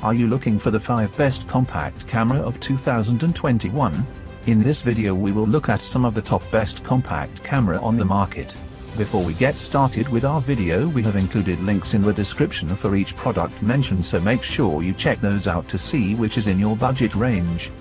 Are you looking for the 5 best compact camera of 2021? In this video we will look at some of the top best compact camera on the market. Before we get started with our video, we have included links in the description for each product mentioned, so make sure you check those out to see which is in your budget range.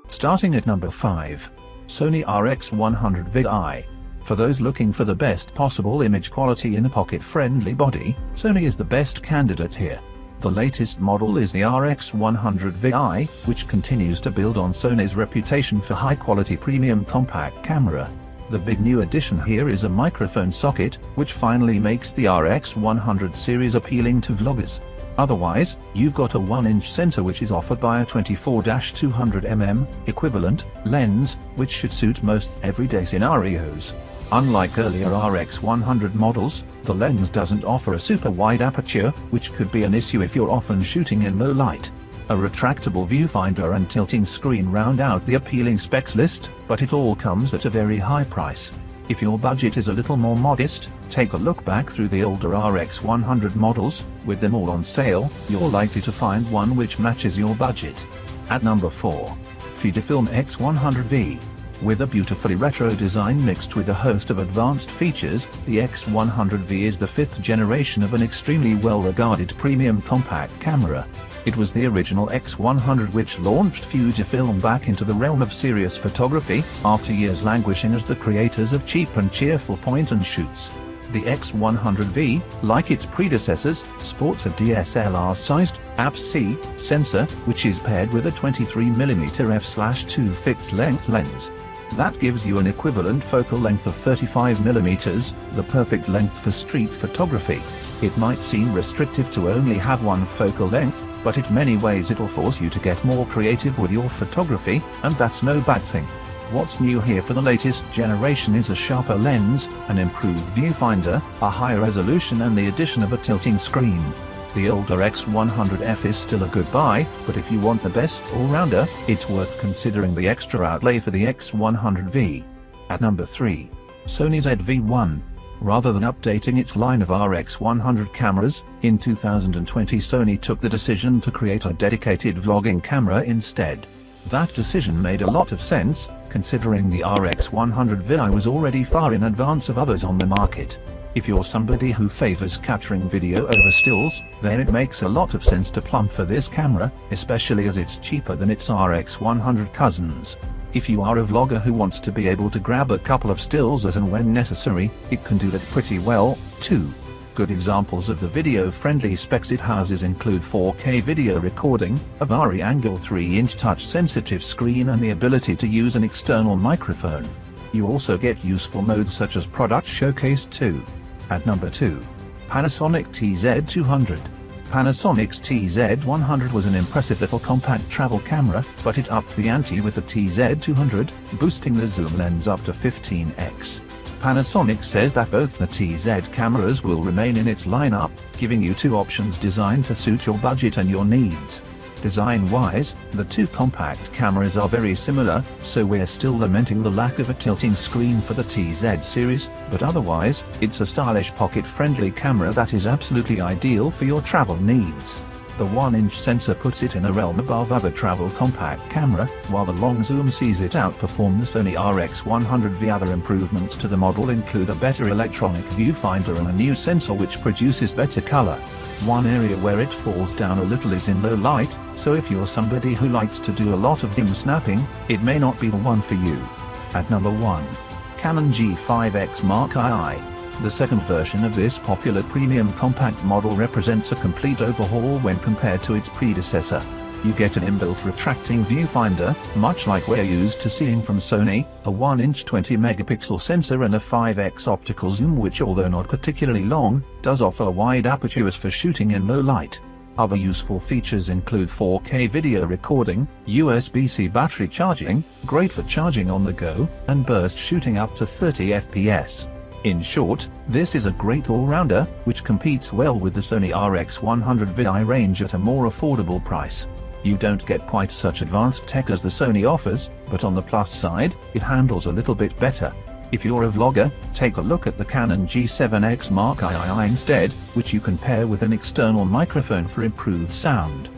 Starting at number 5. Sony RX100 VI. For those looking for the best possible image quality in a pocket-friendly body, Sony is the best candidate here. The latest model is the RX100 VI, which continues to build on Sony's reputation for high-quality premium compact camera. The big new addition here is a microphone socket, which finally makes the RX100 series appealing to vloggers. Otherwise, you've got a 1-inch sensor which is offered by a 24-200mm equivalent lens, which should suit most everyday scenarios. Unlike earlier RX100 models, the lens doesn't offer a super wide aperture, which could be an issue if you're often shooting in low light. A retractable viewfinder and tilting screen round out the appealing specs list, but it all comes at a very high price. If your budget is a little more modest, take a look back through the older RX100 models. With them all on sale, you're likely to find one which matches your budget. At number 4. FUJIFILM X100V. With a beautifully retro design mixed with a host of advanced features, the X100V is the 5th generation of an extremely well-regarded premium compact camera. It was the original X100 which launched Fujifilm back into the realm of serious photography, after years languishing as the creators of cheap and cheerful point-and-shoots. The X100V, like its predecessors, sports a DSLR-sized, APS-C, sensor, which is paired with a 23mm f/2 fixed-length lens. That gives you an equivalent focal length of 35mm, the perfect length for street photography. It might seem restrictive to only have one focal length, but in many ways it'll force you to get more creative with your photography, and that's no bad thing. What's new here for the latest generation is a sharper lens, an improved viewfinder, a higher resolution and the addition of a tilting screen. The older X100F is still a good buy, but if you want the best all-rounder, it's worth considering the extra outlay for the X100V. At number 3. Sony ZV-1. Rather than updating its line of RX100 cameras, in 2020 Sony took the decision to create a dedicated vlogging camera instead. That decision made a lot of sense, considering the RX100 VI was already far in advance of others on the market. If you're somebody who favors capturing video over stills, then it makes a lot of sense to plump for this camera, especially as it's cheaper than its RX100 cousins. If you are a vlogger who wants to be able to grab a couple of stills as and when necessary, it can do that pretty well, too. Good examples of the video-friendly specs it houses include 4K video recording, a vari-angle 3-inch touch-sensitive screen and the ability to use an external microphone. You also get useful modes such as Product Showcase 2. At number 2. Panasonic TZ200. Panasonic's TZ100 was an impressive little compact travel camera, but it upped the ante with the TZ200, boosting the zoom lens up to 15x. Panasonic says that both the TZ cameras will remain in its lineup, giving you two options designed to suit your budget and your needs. Design-wise, the two compact cameras are very similar, so we're still lamenting the lack of a tilting screen for the TZ series, but otherwise, it's a stylish pocket-friendly camera that is absolutely ideal for your travel needs. The 1-inch sensor puts it in a realm above other travel compact camera, while the long zoom sees it outperform the Sony RX100V. Other improvements to the model include a better electronic viewfinder and a new sensor which produces better color. One area where it falls down a little is in low light, so if you're somebody who likes to do a lot of dim snapping, it may not be the one for you. At number 1. Canon G5X Mark II. The second version of this popular premium compact model represents a complete overhaul when compared to its predecessor. You get an inbuilt retracting viewfinder, much like we're used to seeing from Sony, a 1-inch 20-megapixel sensor and a 5x optical zoom which, although not particularly long, does offer wide apertures for shooting in low light. Other useful features include 4K video recording, USB-C battery charging, great for charging on the go, and burst shooting up to 30 FPS. In short, this is a great all-rounder, which competes well with the Sony RX100 VI range at a more affordable price. You don't get quite such advanced tech as the Sony offers, but on the plus side, it handles a little bit better. If you're a vlogger, take a look at the Canon G7X Mark III instead, which you can pair with an external microphone for improved sound.